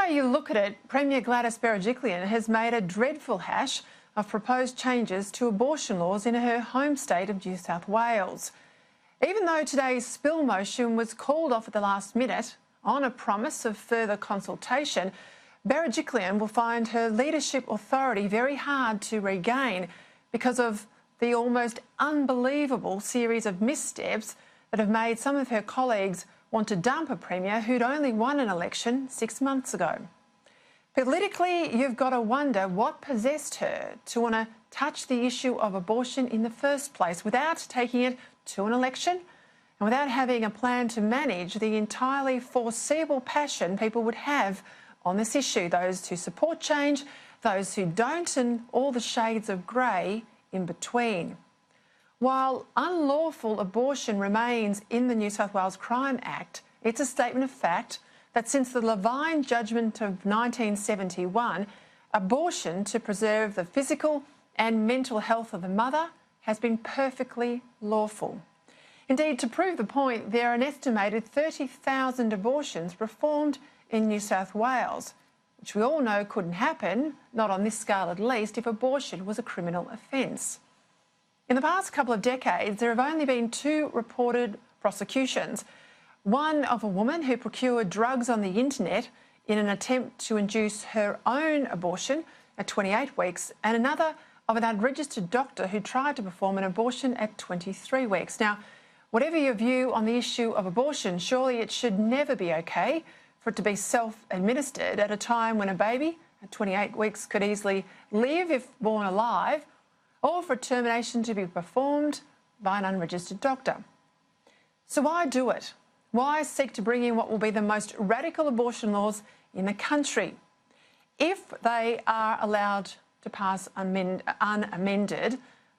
way you look at it, Premier Gladys Berejiklian has made a dreadful hash of proposed changes to abortion laws in her home state of New South Wales. Even though today's spill motion was called off at the last minute on a promise of further consultation, Berejiklian will find her leadership authority very hard to regain because of the almost unbelievable series of missteps that have made some of her colleagues want to dump a premier who'd only won an election 6 months ago. Politically, you've got to wonder what possessed her to want to touch the issue of abortion in the first place without taking it to an election and without having a plan to manage the entirely foreseeable passion people would have on this issue, those who support change, those who don't, and all the shades of grey in between. While unlawful abortion remains in the New South Wales Crime Act, it's a statement of fact that since the Levine judgement of 1971, abortion to preserve the physical and mental health of the mother has been perfectly lawful. Indeed, to prove the point, there are an estimated 30,000 abortions performed in New South Wales, which we all know couldn't happen, not on this scale at least, if abortion was a criminal offence. In the past couple of decades, there have only been 2 reported prosecutions. One of a woman who procured drugs on the internet in an attempt to induce her own abortion at 28 weeks, and another of an unregistered doctor who tried to perform an abortion at 23 weeks. Now, whatever your view on the issue of abortion, surely it should never be okay for it to be self-administered at a time when a baby at 28 weeks could easily live if born alive, or for termination to be performed by an unregistered doctor. So why do it? Why seek to bring in what will be the most radical abortion laws in the country? If they are allowed to pass unamended,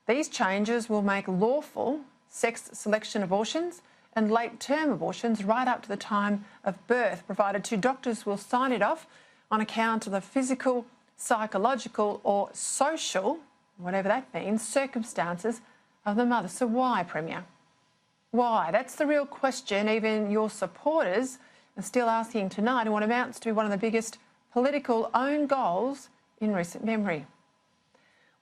these changes will make lawful sex selection abortions and late-term abortions right up to the time of birth, provided 2 doctors will sign it off on account of the physical, psychological or social, whatever that means, circumstances of the mother. So why, Premier? Why? That's the real question even your supporters are still asking tonight, and what amounts to one of the biggest political own goals in recent memory.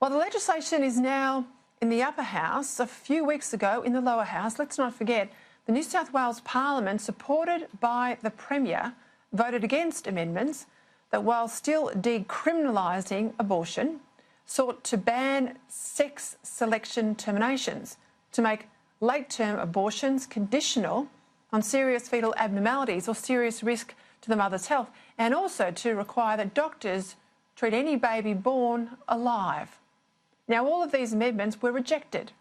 While the legislation is now in the upper house, a few weeks ago in the lower house, let's not forget, the New South Wales Parliament, supported by the Premier, voted against amendments that, while still decriminalising abortion, sought to ban sex selection terminations, to make late-term abortions conditional on serious fetal abnormalities or serious risk to the mother's health, and also to require that doctors treat any baby born alive. Now, all of these amendments were rejected,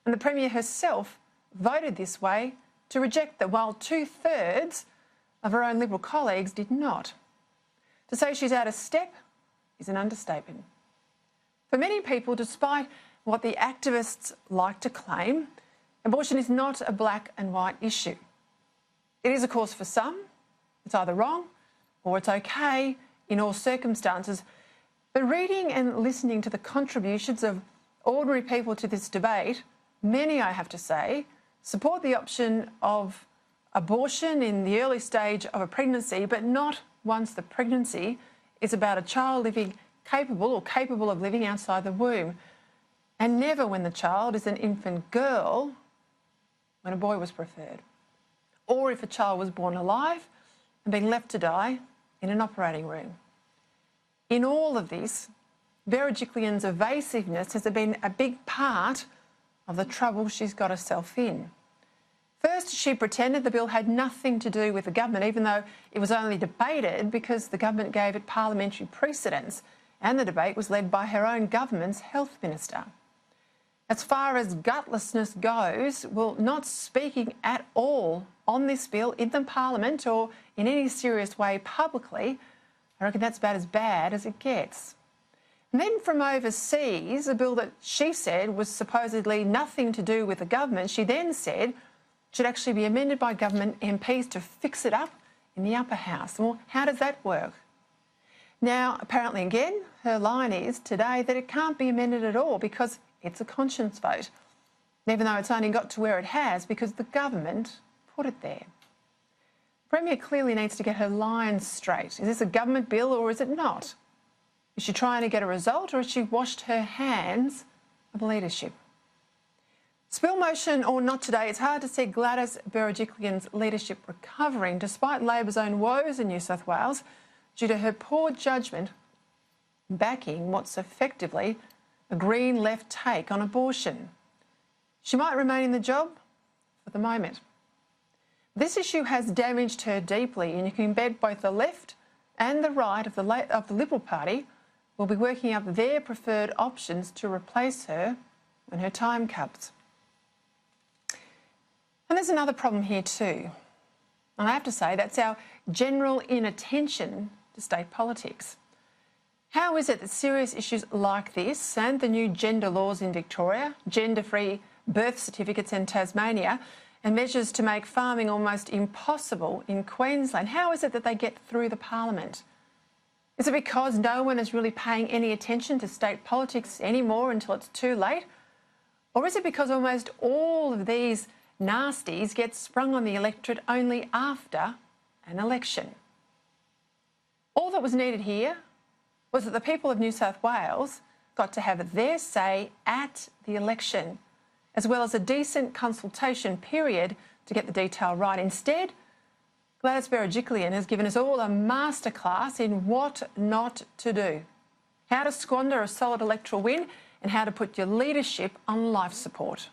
and the Premier herself voted this way to reject them, while 2/3 of her own Liberal colleagues did not. To say she's out of step is an understatement. For many people, despite what the activists like to claim, abortion is not a black and white issue. It is, of course, for some, it's either wrong or it's okay in all circumstances. But reading and listening to the contributions of ordinary people to this debate, many, I have to say, support the option of abortion in the early stage of a pregnancy, but not once the pregnancy is about a child living capable of living outside the womb, and never when the child is an infant girl, when a boy was preferred, or if a child was born alive and being left to die in an operating room. In all of this, Berejiklian's evasiveness has been a big part of the trouble she's got herself in. First, she pretended the bill had nothing to do with the government, even though it was only debated because the government gave it parliamentary precedence, and the debate was led by her own government's health minister. As far as gutlessness goes, well, not speaking at all on this bill in the Parliament or in any serious way publicly, I reckon that's about as bad as it gets. And then from overseas, a bill that she said was supposedly nothing to do with the government, she then said should actually be amended by government MPs to fix it up in the upper house. Well, how does that work? Now, apparently again, her line is today that it can't be amended at all because it's a conscience vote, even though it's only got to where it has because the government put it there. Premier clearly needs to get her lines straight. Is this a government bill or is it not? Is she trying to get a result or has she washed her hands of leadership? Spill motion or not today, it's hard to see Gladys Berejiklian's leadership recovering despite Labor's own woes in New South Wales due to her poor judgement backing what's effectively a Green left take on abortion. She might remain in the job for the moment. This issue has damaged her deeply, and you can bet both the left and the right of the Liberal Party will be working up their preferred options to replace her when her time comes. And there's another problem here too. And I have to say that's our general inattention to state politics. How is it that serious issues like this and the new gender laws in Victoria, gender-free birth certificates in Tasmania, and measures to make farming almost impossible in Queensland, how is it that they get through the Parliament? Is it because no one is really paying any attention to state politics anymore until it's too late? Or is it because almost all of these nasties get sprung on the electorate only after an election? All that was needed here was that the people of New South Wales got to have their say at the election, as well as a decent consultation period to get the detail right. Instead, Gladys Berejiklian has given us all a masterclass in what not to do, how to squander a solid electoral win and how to put your leadership on life support.